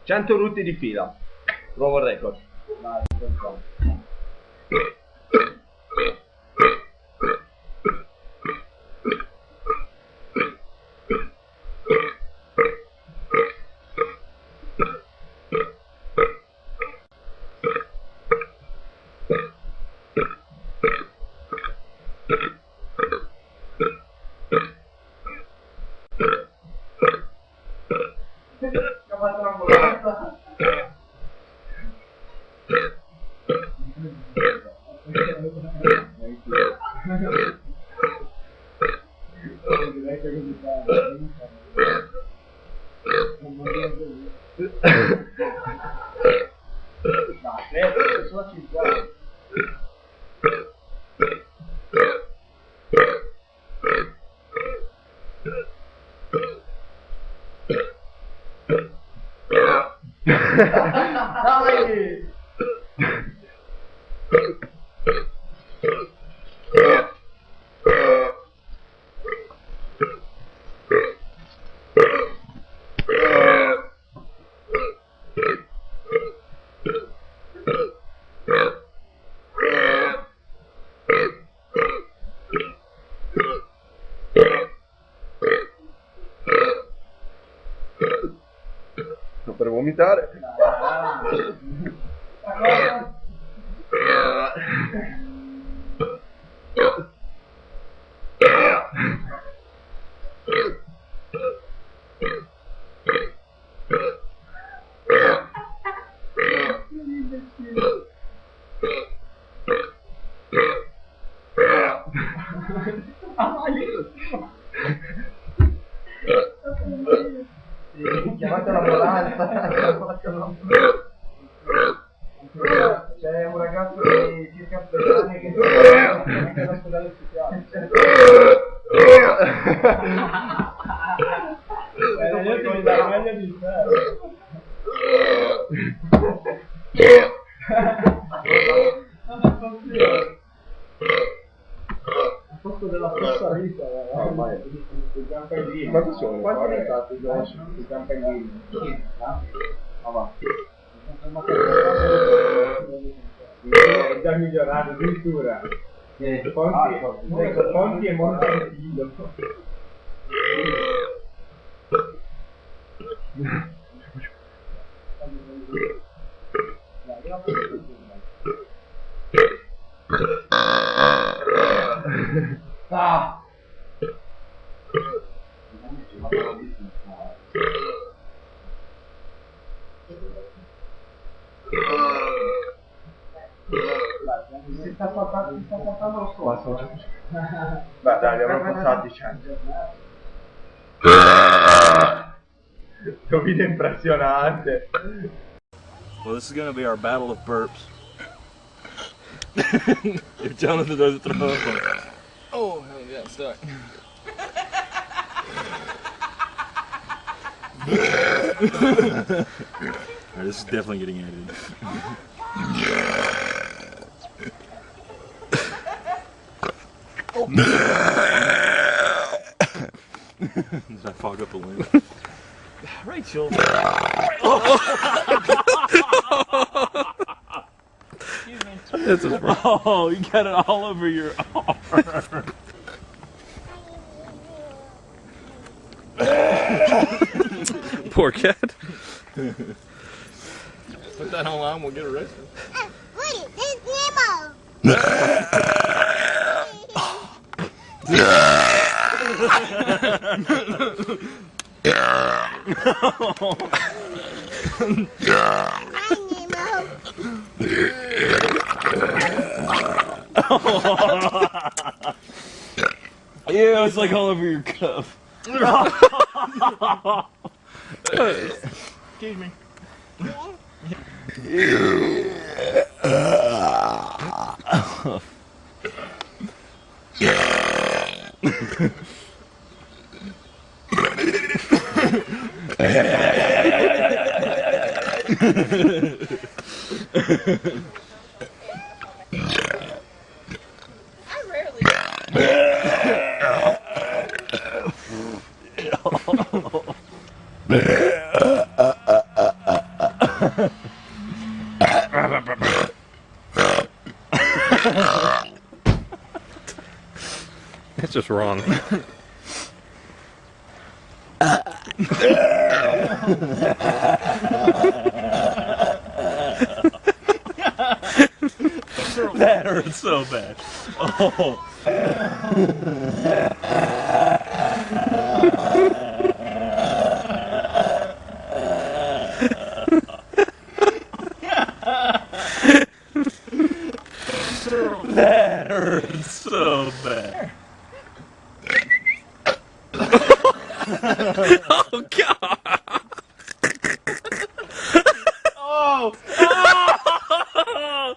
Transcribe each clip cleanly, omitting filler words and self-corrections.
100 rutti di fila. Nuovo record. Vai, dai! Sto per vomitare. Chiamate l'ambulanza. C'è un ragazzo di circa 3 anni che è all'ospedale psichiatrico. Io ti do meglio di te. Al posto della stessa vita, i campanellini. Ma che sono? Quanti ne hai fatti i campanellini? Ma va. È già migliorato addirittura. Ponti e Montantillo. Ah! Si sta portando lo scopo. Beh dai, li avrò passati 100. Tuo video impressionante. Well, this is gonna be our battle of burps. If Jonathan doesn't throw up one. Oh, hell yeah, I'm stuck. Alright, this is definitely getting edited. Did I fog up a limb? Rachel! Excuse me. Oh, you got it all over your arm. Poor cat. Put that online, we'll get arrested. Wait, there's Yeah, it's like all over your cuff. Excuse me. just wrong. That hurts so bad. Oh. That hurts so bad. Oh God! Oh! Oh!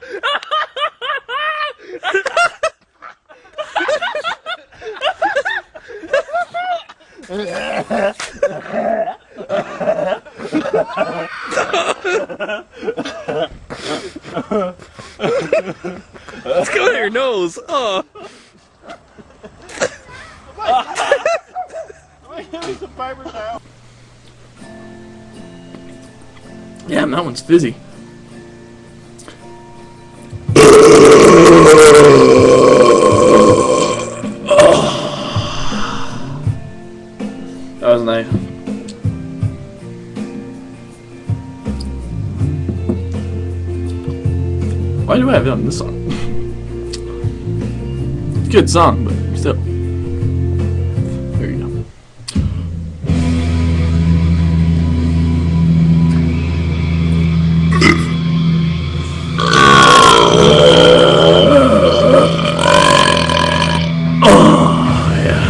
Let's go to your nose. Oh. Damn, that one's fizzy. That was nice. Why do I have it on this song? It's a good song, but still. There you go. Oh, yeah.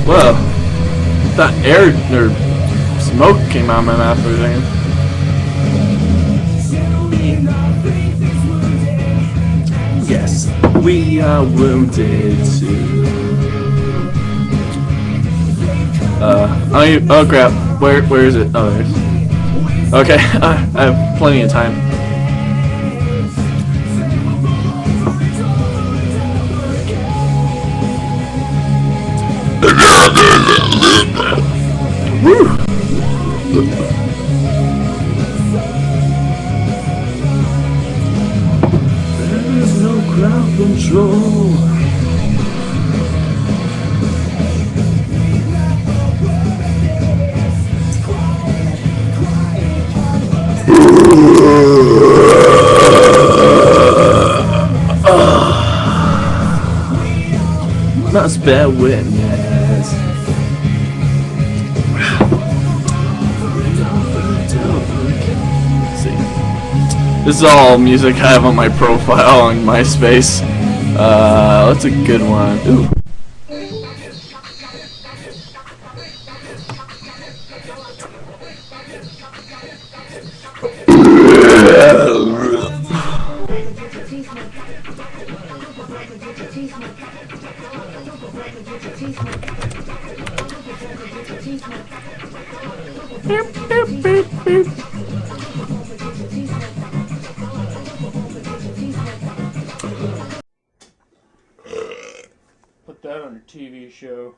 Whoa. That air or smoke came out of my mouth for a second. Yes, we are wounded too. Oh crap. Where is it? Oh, there's. Okay, I have plenty of time. Woo! There's no crowd control. Must bear witness. See, this is all music I have on my profile on MySpace. That's a good one. Ooh. Put that on a TV show.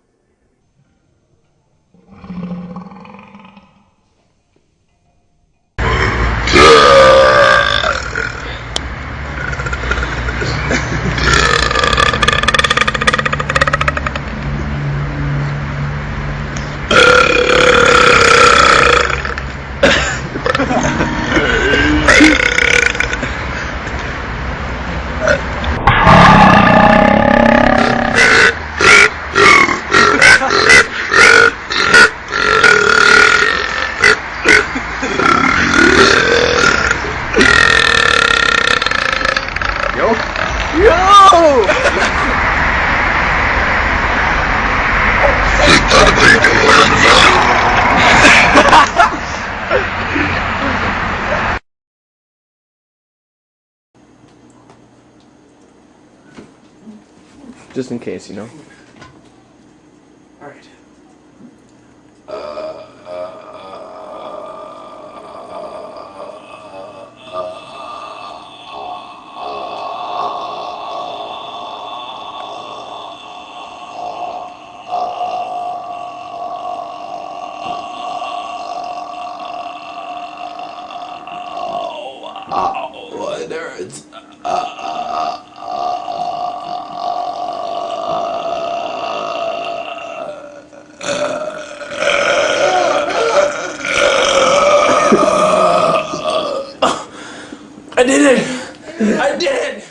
Just in case, you know. Alright. I did it! I did it!